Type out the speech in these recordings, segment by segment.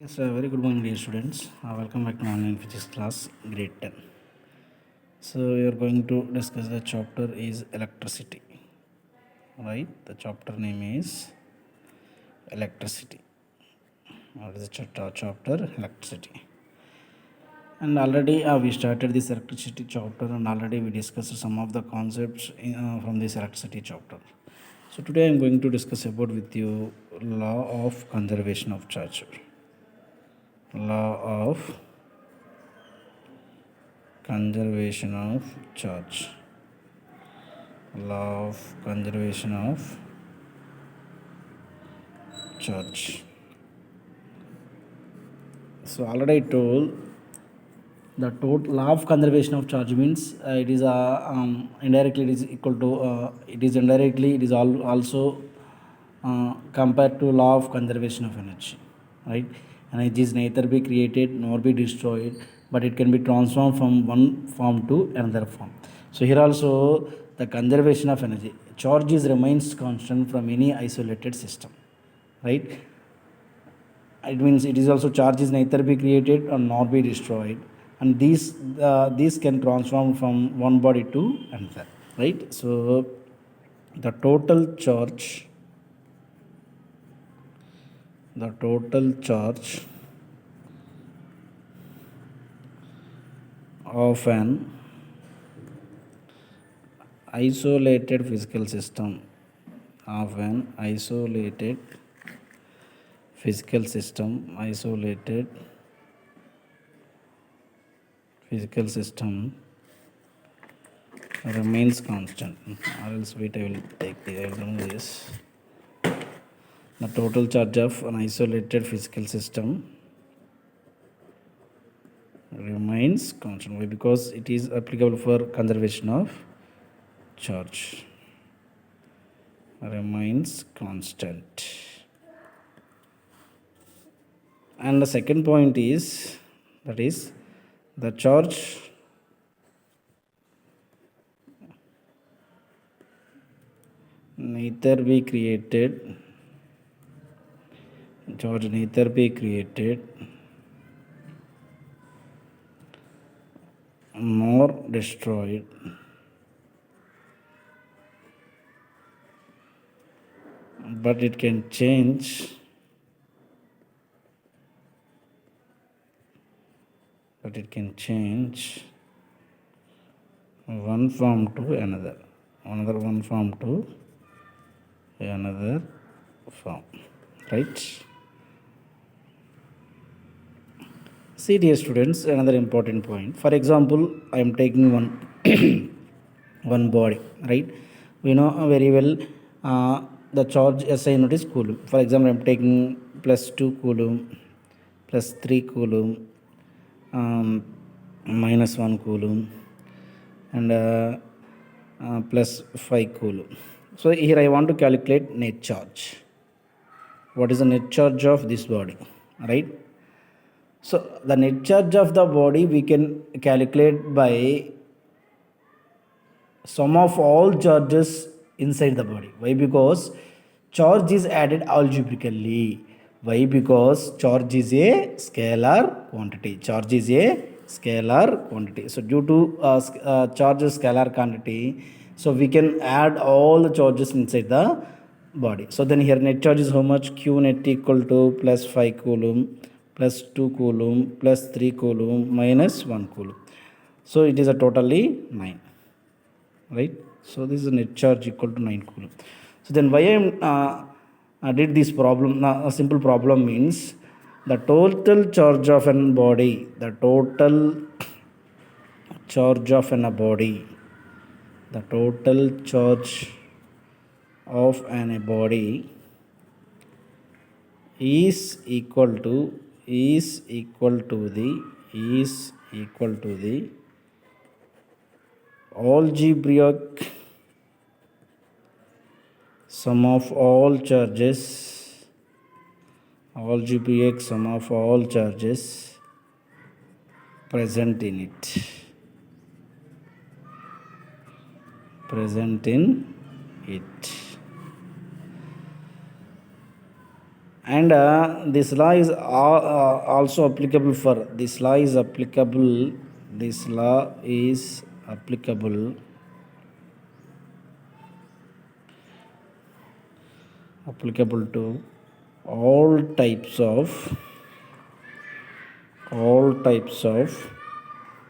Yes, very good morning, dear students. Welcome back to online physics class, grade 10. So, we are going to discuss the chapter is electricity, right? The chapter name is electricity. What is the chapter? Electricity. And already we started this electricity chapter, and already we discussed some of the concepts from this electricity chapter. So, today I am going to discuss about with you law of conservation of charge. Law of conservation of charge. Law of conservation of charge. So already I told the total law of conservation of charge means it is indirectly it is equal to it is indirectly it is also compared to law of conservation of energy, right? Energy is neither be created nor be destroyed, but it can be transformed from one form to another form. So here also the conservation of energy charge is remains constant from any isolated system, right? It means it is also charge is neither be created or nor be destroyed, and these can transform from one body to another, right? So the total charge of an isolated physical system of an isolated physical system remains constant, or else wait, I will remove this. The total charge of an isolated physical system remains constant. Why? Because it is applicable for conservation of charge. Remains constant. And the second point is that is the charge neither be created nor destroyed, but it can change one form to another form, right? See, dear students, another important point. For example, I am taking one body, right? We know very well the charge SI unit is coulomb. For example, I am taking plus 2 coulomb, plus 3 coulomb, minus 1 coulomb, and plus 5 coulomb. So here I want to calculate net charge. What is the net charge of this body, right? So the net charge of the body we can calculate by sum of all charges inside the body. Why? Because charge is added algebraically. Why? Because charge is a scalar quantity. So due to charge is scalar quantity, so we can add all the charges inside the body. So then here net charge is how much? Q net equal to plus 5 coulomb plus 2 coulomb plus 3 coulomb minus 1 coulomb. So it is a totally 9, right? So this is a net charge equal to 9 coulomb. So then why I did this problem? A simple problem means the total charge of an body, the total charge of an body, the total charge of an body is equal to the algebraic sum of all charges present in it. And this law is also applicable for this law is applicable to all types of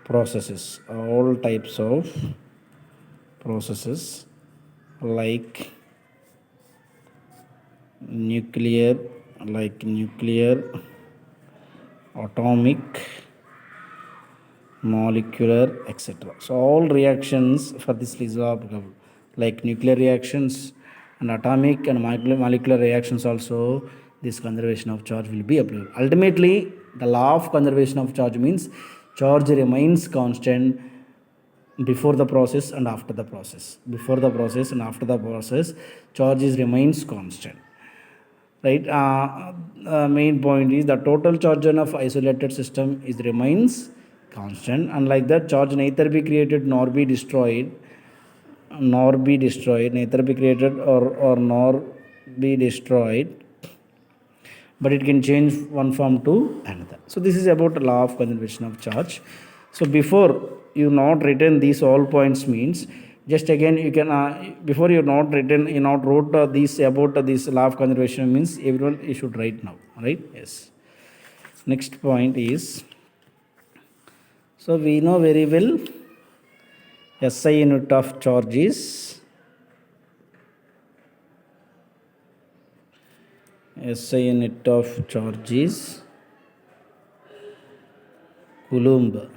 processes like nuclear, atomic, molecular, etc. So all reactions for this is applicable, like nuclear reactions and atomic and molecular reactions also. This conservation of charge will be applicable. Ultimately, the law of conservation of charge means charge remains constant before the process and after the process. Charge remains constant, right? Main point is the total charge of isolated system is remains constant. Unlike that, charge neither be created nor be destroyed, neither be created or nor be destroyed, but it can change one form to another. So this is about the law of conservation of charge. So before you not written these all points means, just again you can before you not written, you not wrote this about this law of conservation means, everyone you should write now, right? Yes. Next point is, so we know very well SI unit of charge is Coulomb,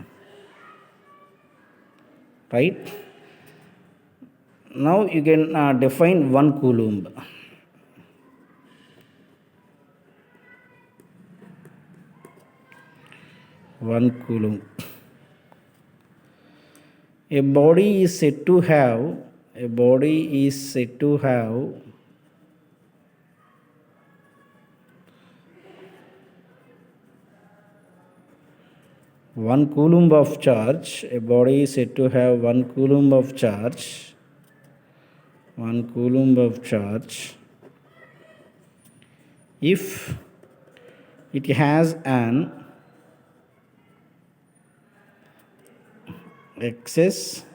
right? Now you can define 1 Coulomb. A body is said to have 1 Coulomb of charge. A body is said to have 1 Coulomb of charge. If it has an excess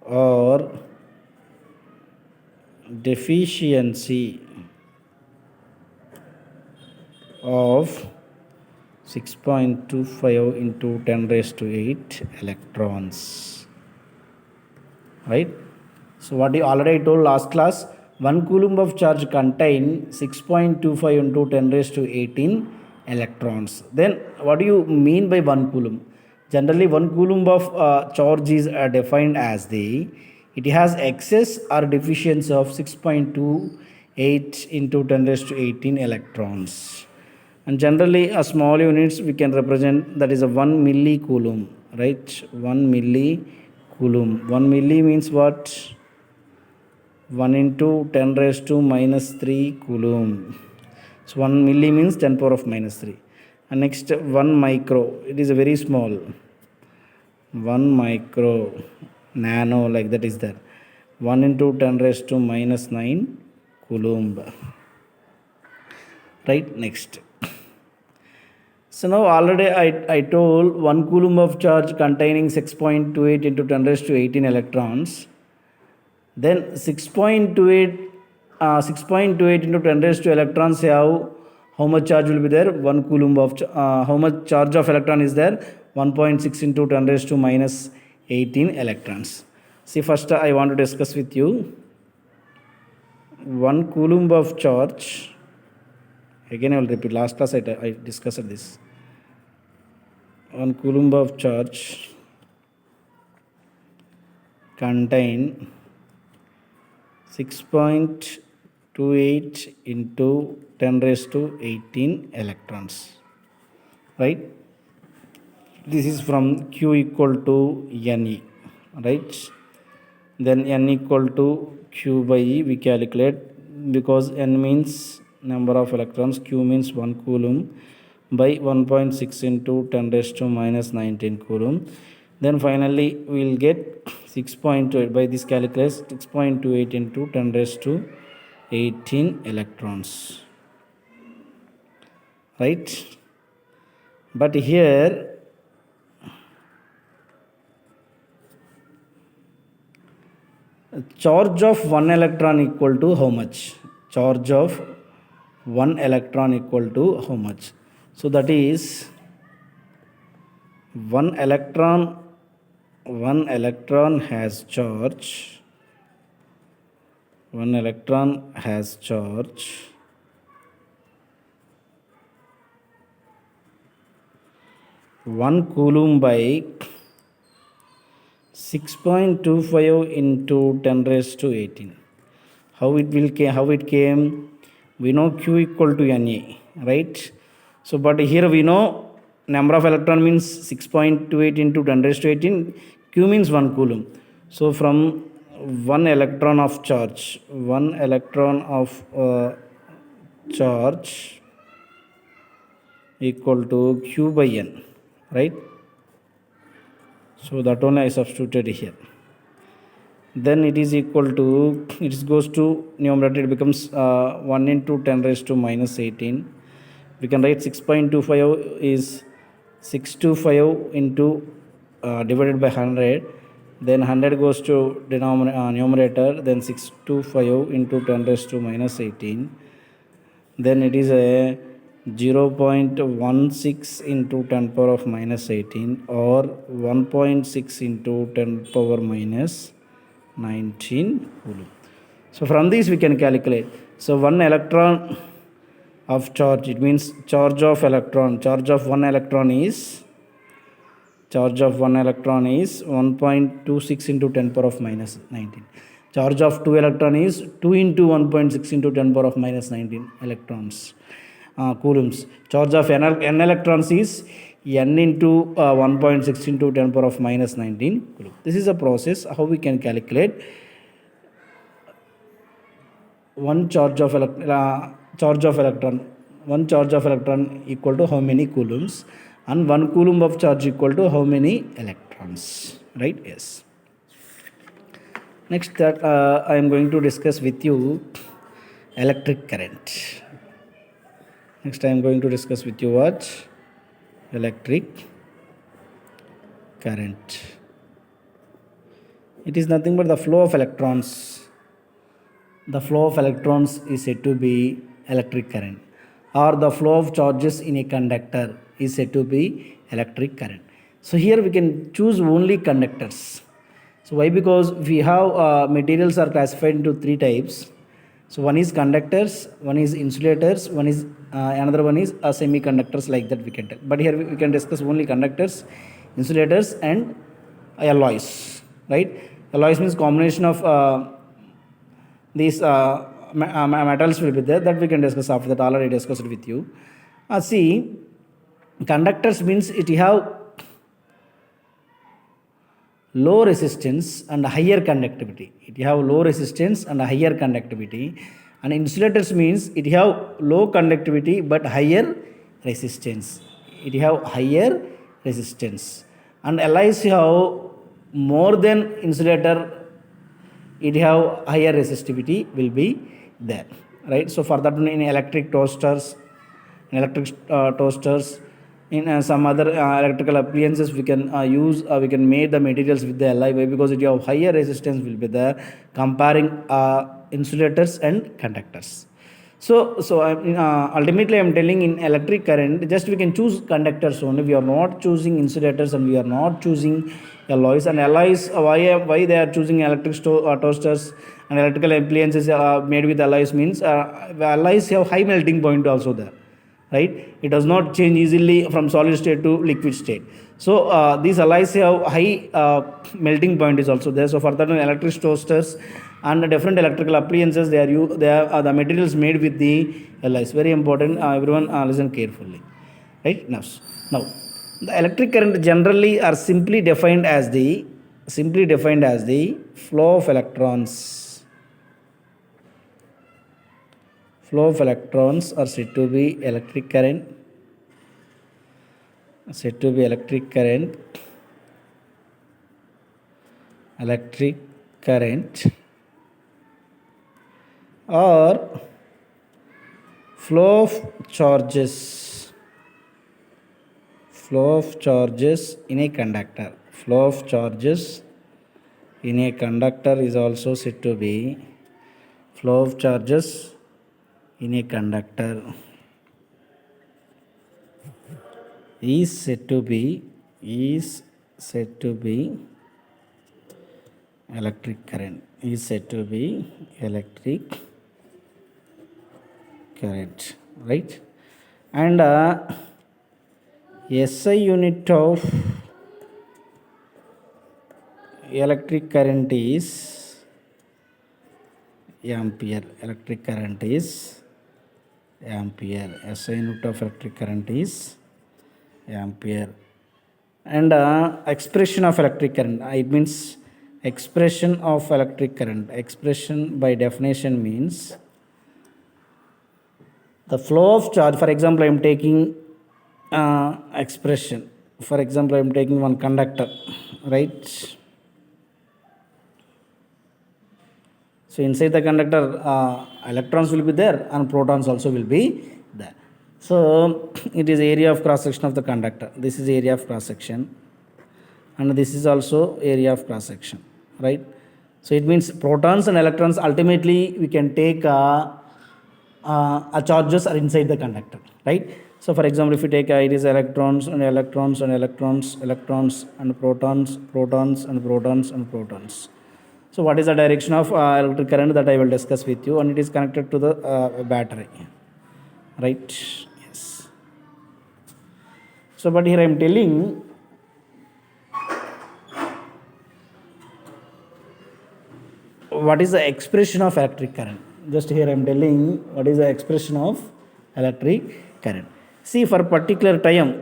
or deficiency of 6.25 into 10 raised to 8 electrons, right? So what you already told last class, 1 Coulomb of charge contain 6.25 into 10 raised to 18 electrons. Then what do you mean by 1 Coulomb? Generally 1 Coulomb of charge is defined as it has excess or deficiency of 6.28 into 10 raised to 18 electrons. And generally a small units we can represent, that is a 1 millicoulomb, right? 1 millicoulomb. 1 milli means what? 1 into 10 raised to minus 3 coulomb. So 1 milli means 10 power of minus 3. And next 1 micro, it is a very small. 1 micro, nano, like that is there. 1 into 10 raised to minus 9 coulomb. Right, next. So now already I told 1 Coulomb of charge containing 6.28 into 10 raised to 18 electrons. Then 6.28 into 10 raised to electrons have how much charge will be there? 1 Coulomb of how much charge of electron is there? 1.6 into 10 raised to minus 18 electrons. See, first I want to discuss with you 1 Coulomb of charge. Again I will repeat, last class I discussed this. 1 Coulomb of charge contain 6.28 into 10 raised to 18 electrons, right? This is from Q equal to Ne, right? Then N equal to Q by E we calculate, because N means number of electrons, Q means 1 Coulomb, by 1.6 into 10 raised to minus 19 Coulomb. Then finally we will get 6.28 by this calculus, 6.28 into 10 raised to 18 electrons, right? But here charge of one electron equal to how much? Charge of one electron equal to how much? So that is one electron has charge. One electron has charge 1 coulomb by 6.25 into 10 raised to 18. How it came? We know Q equal to Na, right? So but here we know number of electron means 6.28 into 10 raised to 18. Q means 1 coulomb. So from 1 electron of charge equal to Q by N, right? So that only I substituted here. Then it is equal to, it goes to numerator, it becomes 1 into 10 raised to minus 18. We can write 6.25 is 625 into divided by 100. Then 100 goes to numerator, then 625 into 10 raised to minus 18. Then it is a 0.16 into 10 power of minus 18 or 1.6 into 10 power minus 19 coulomb. So from this we can calculate. So 1 electron of charge, it means charge of one electron is 1.26 into 10 power of minus 19. Charge of 2 electron is 2 into 1.6 into 10 power of minus 19 electrons, coulombs. Charge of n electrons is n into 1.6 into 10 power of minus 19 coulomb. This is a process how we can calculate one charge of electron equal to how many coulombs, and 1 coulomb of charge equal to how many electrons, right? Yes. Next that I am going to discuss with you electric current. Next I am going to discuss with you what? Electric current. It is nothing but the flow of electrons. The flow of electrons is said to be electric current, or the flow of charges in a conductor is said to be electric current. So here we can choose only conductors. So why? Because we have materials are classified into 3 types. So one is conductors, one is insulators, one is another one is semiconductors, like that we can tell. But here we can discuss only conductors, insulators and alloys, right? Alloys means combination of these metals will be there, that we can discuss after that. Already discussed with you. See, conductors means it have low resistance and higher conductivity. It have low resistance and higher conductivity. And insulators means it have low conductivity but higher resistance. It have higher resistance. And alloys have more than insulator, it have higher resistivity will be there, right? So for that, in electric toasters, in some other electrical appliances, we can use we can make the materials with the alloy. Why? Because it have higher resistance will be there comparing insulators and conductors. So ultimately I am telling, in electric current just we can choose conductors only. We are not choosing insulators and we are not choosing alloys. And alloys, why they are choosing electric toasters and electrical appliances made with alloys means alloys have high melting point also there, right? It does not change easily from solid state to liquid state. So these alloys have high melting point is also there. So for that, electric toasters and different electrical appliances, they are the materials made with the alloys. Very important. Everyone listen carefully, right? Now the electric current generally are simply defined as the flow of electrons. Flow of electrons are said to be electric current. Electric current or flow of charges, flow of charges in a conductor. Flow of charges in a conductor is also said to be flow of charges in a conductor is said to be electric current, is said to be electric current, right? And SI unit of electric current is ampere. Electric current is ampere. SI unit of electric current is ampere. And expression of electric current, it means expression of electric current. Expression by definition means the flow of charge. For example, I am taking expression. For example, I am taking one conductor, right? So inside the conductor, electrons will be there and protons also will be there. So it is area of cross section of the conductor. This is area of cross section, and this is also area of cross section, right? So it means protons and electrons ultimately we can take charges are inside the conductor, right? So for example, if you take it is electrons and electrons and electrons, electrons and protons, protons and protons and protons. So what is the direction of electric current, that I will discuss with you, and it is connected to the battery, right? Yes. So but here I am telling what is the expression of electric current. Just here I am telling what is the expression of electric current. See, for particular time,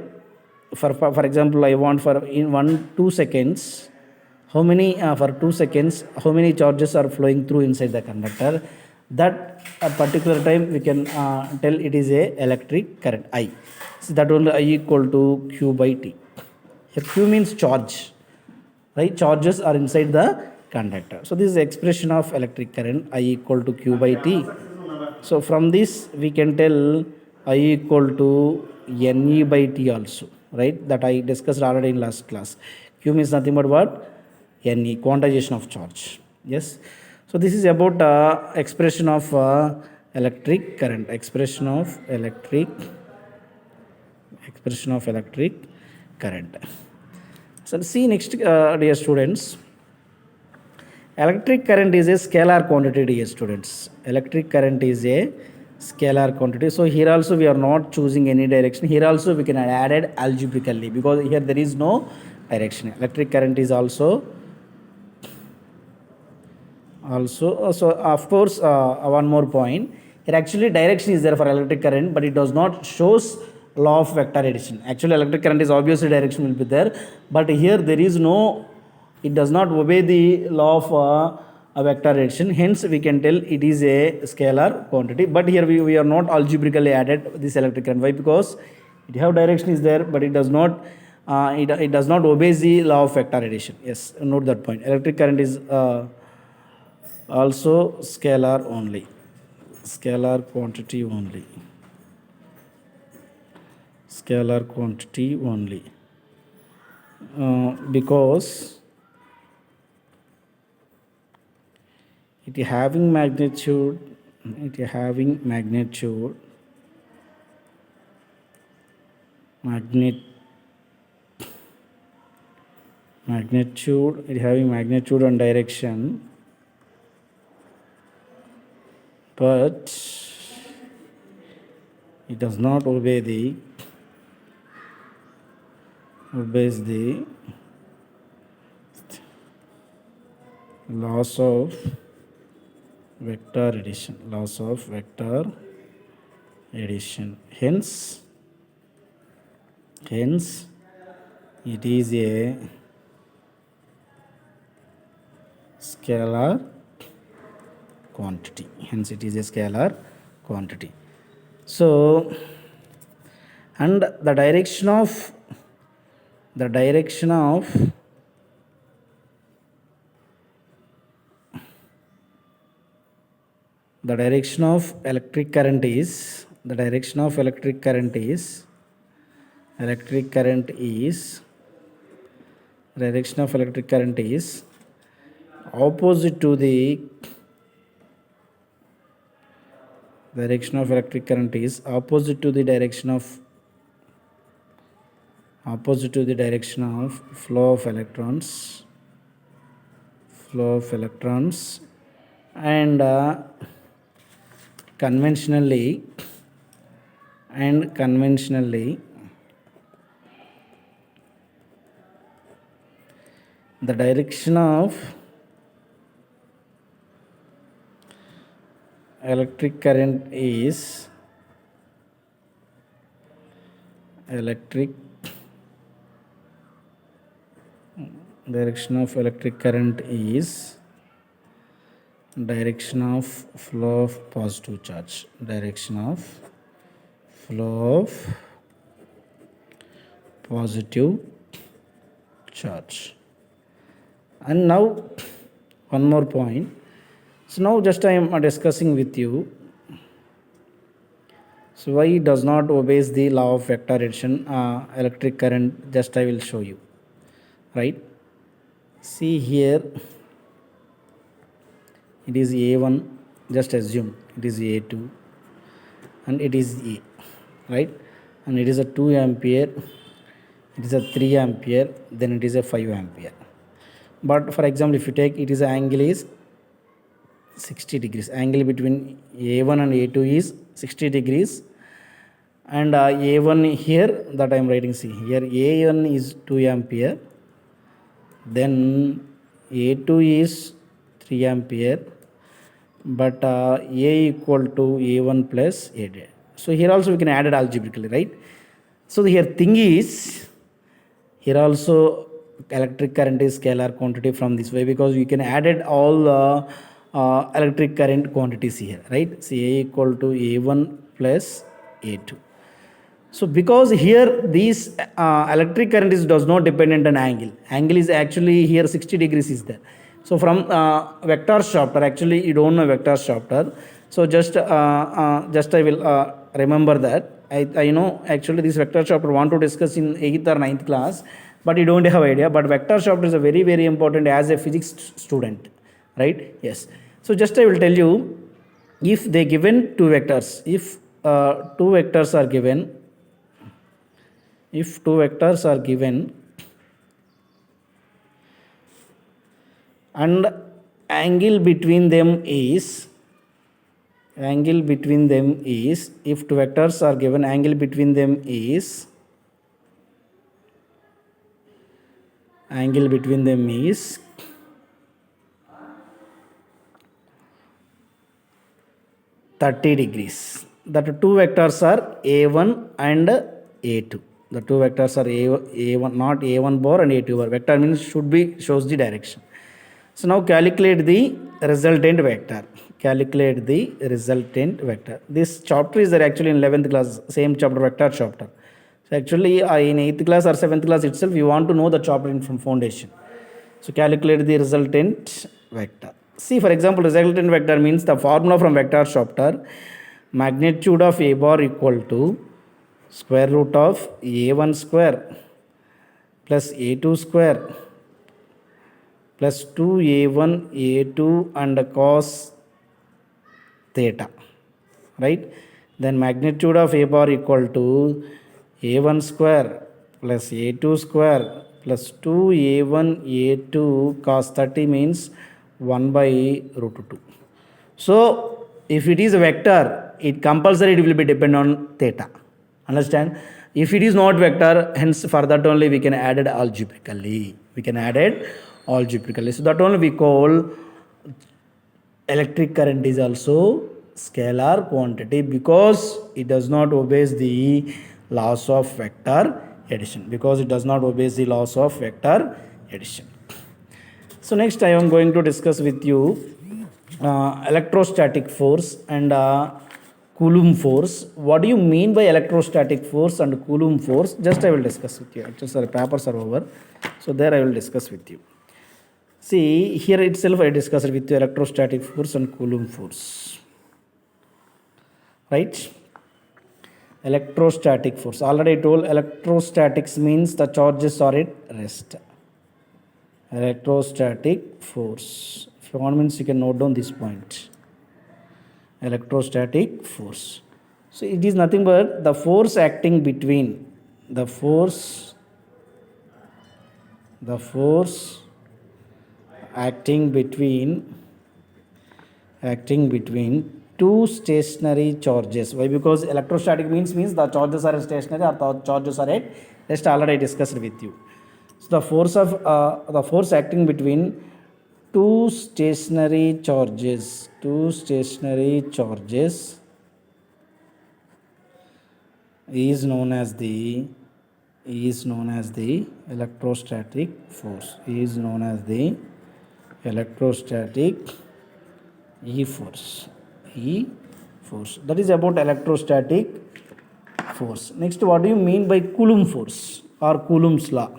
for example, I want for in 1-2 seconds, how many for 2 seconds how many charges are flowing through inside the conductor. That a particular time we can tell it is a electric current I. So that only I equal to Q by T. Here Q means charge, right? Charges are inside the conductor. So this is the expression of electric current, I equal to Q by T. So from this we can tell I equal to Ne by T also, right? That I discussed already in last class. Q means nothing but what? Ne, quantization of charge. Yes. So this is about expression of electric current, expression of electric current. So see next, dear students, electric current is a scalar quantity, dear students. Electric current is a scalar quantity. So here also we are not choosing any direction. Here also we can add it algebraically, because here there is no direction. Electric current is also so of course one more point here, actually direction is there for electric current, but it does not shows law of vector addition. Actually electric current is obviously direction will be there, but here there is no, it does not obey the law of a vector addition. Hence we can tell it is a scalar quantity. But here we are not algebraically added this electric current. Why? Because it have direction is there, but it does not it does not obey the law of vector addition. Yes, note that point. Electric current is also scalar only, scalar quantity only, scalar quantity only, because it having magnitude, magnitude it having magnitude and direction, but it does not obeys the laws of vector addition, hence it is a scalar quantity. So and the direction of the direction of electric current is opposite to the direction of electric current is opposite to the direction of flow of electrons and conventionally the direction of electric current is direction of flow of positive charge, and now one more point. So now just I am discussing with you, so why it does not obeys the law of vector addition electric current, just I will show you, right? See here, it is A1, just assume it is A2 and it is A, right? And it is a 2 ampere, it is a 3 ampere, then it is a 5 ampere. But for example, if you take, it is angle is 60 degrees, angle between A1 and A2 is 60 degrees, and A1 here that I am writing, see here A1 is 2 ampere, then A2 is 3 ampere, but A equal to A1 plus A. So here also we can add it algebraically, right? So here thing is, here also electric current is scalar quantity from this way, because we can add it all electric current quantities here, right? See A equal to A1 plus A2. So because here this electric current does not dependent on angle is actually here 60 degrees is there. So from vector chapter, actually you don't know vector chapter, so just I will remember that. I know actually this vector chapter want to discuss in 8th or 9th class, but you don't have idea. But vector chapter is a very, very important as a physics student, right? Yes. So just I will tell you, if they given two vectors, if two vectors are given, and angle between them is, if two vectors are given, angle between them is 30 degrees. The two vectors are A1 and A2. The two vectors are A1, not A1 bar and A2 bar. Vector means shows the direction. So now calculate the resultant vector. This chapter is there actually in 11th class, same chapter, vector chapter. So actually in 8th class or 7th class itself, you want to know the chapter from foundation. So calculate the resultant vector. See, for example, resultant vector means the formula from vector chapter, magnitude of A bar equal to square root of A1 square plus A2 square plus 2A1 A2 and cos theta, right? Then magnitude of A bar equal to A1 square plus A2 square plus 2A1 A2 cos 30 means 1 by root 2. So if it is a vector, it compulsory it will be depend on theta. Understand? If it is not vector, hence for that only we can add it algebraically. So that only we call electric current is also scalar quantity, because it does not obey the laws of vector addition. So next I am going to discuss with you electrostatic force and Coulomb force. What do you mean by electrostatic force and Coulomb force? Just I will discuss with you. Actually, sorry, papers are over. So there I will discuss with you. See, here itself I discussed with you electrostatic force and Coulomb force. right? Electrostatic force, already I told electrostatics means the charges are at rest. Electrostatic force, if you want means you can note down this point. Electrostatic force, so it is nothing but the force acting between the force acting between two stationary charges. Why? Because electrostatic means the charges are stationary or the charges are at rest. Already I discussed with you. So the force acting between two stationary charges is known as the electrostatic force. Electrostatic force. That is about electrostatic force. Next, what do you mean by Coulomb force or Coulomb's law?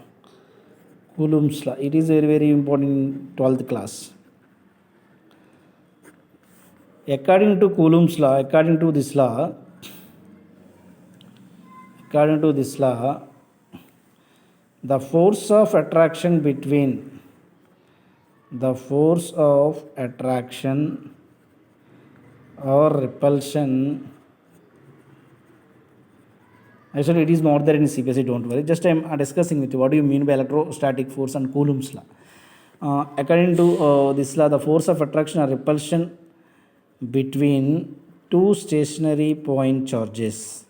It is very, very important in 12th class. According to Coulomb's law, according to this law, the force of attraction or repulsion, actually it is not there in CBSE, don't worry, just I am discussing with you what do you mean by electrostatic force and Coulomb's law. According to this law, the force of attraction or repulsion between two stationary point charges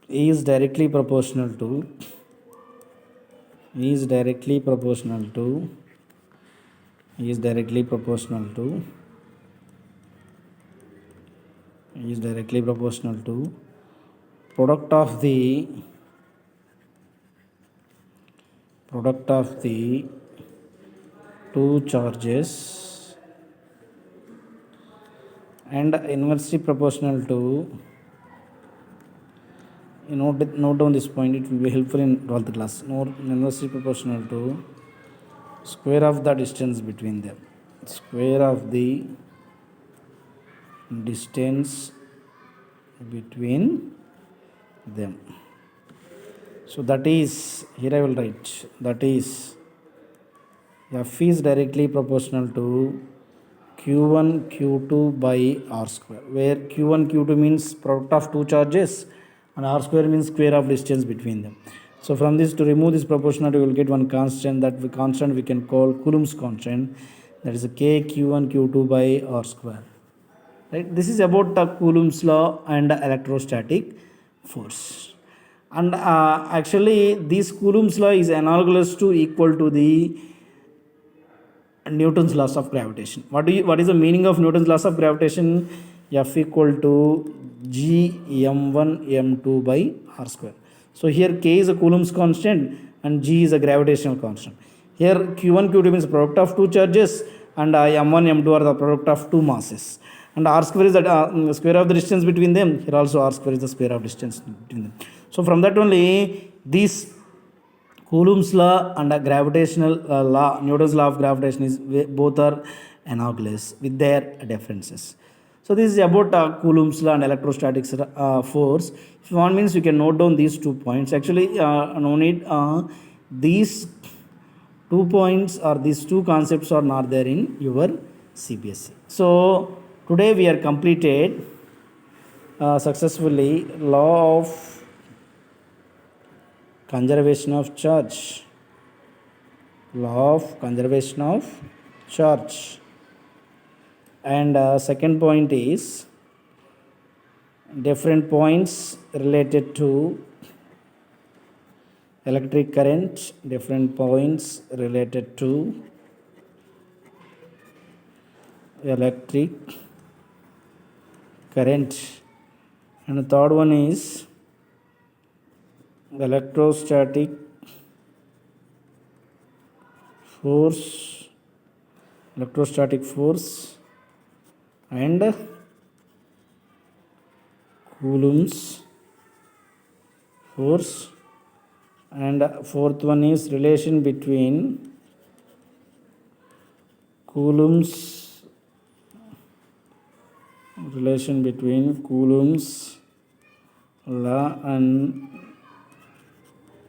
is directly proportional to product of the two charges and inversely proportional to, note down this point, it will be helpful in 12th class. Inversely proportional to square of the distance between them. So that is, here I will write, that is F is directly proportional to Q1 Q2 by R square, where Q1 Q2 means product of two charges and R square means square of distance between them. So from this, to remove this proportionality, we will get one constant. That constant we can call Coulomb's constant, that is K Q1 Q2 by R square. Right? This is about the Coulomb's law and electrostatic force. And actually this Coulomb's law is analogous to, equal to the Newton's laws of gravitation. What is the meaning of Newton's laws of gravitation? F equal to G m1 m2 by R square. So here K is a Coulomb's constant and G is a gravitational constant. Here Q1 Q2 means product of two charges and m1 m2 are the product of two masses, and R square is the square of the distance between them. Here also R square is the square of distance between them. So from that only, these Coulomb's law and gravitational law, Newton's law of gravitation, is both are analogous with their differences. So this is about Coulomb's law and electrostatic force. If you want means you can note down these 2 points. Actually no need, these 2 points or these 2 concepts are not there in your CBSE. So today we are completed successfully law of conservation of charge. And second point is different points related to electric current, different points related to electric current. And the third one is electrostatic force and Coulomb's force. And fourth one is relation between Coulomb's relation between Coulomb's law and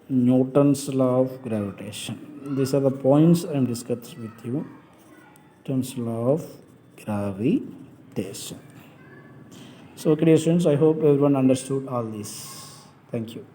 Newton's law of gravitation. These are the points I am discussed with you. Newton's law of gravitation. So, okay, dear students, I hope everyone understood all this. Thank you.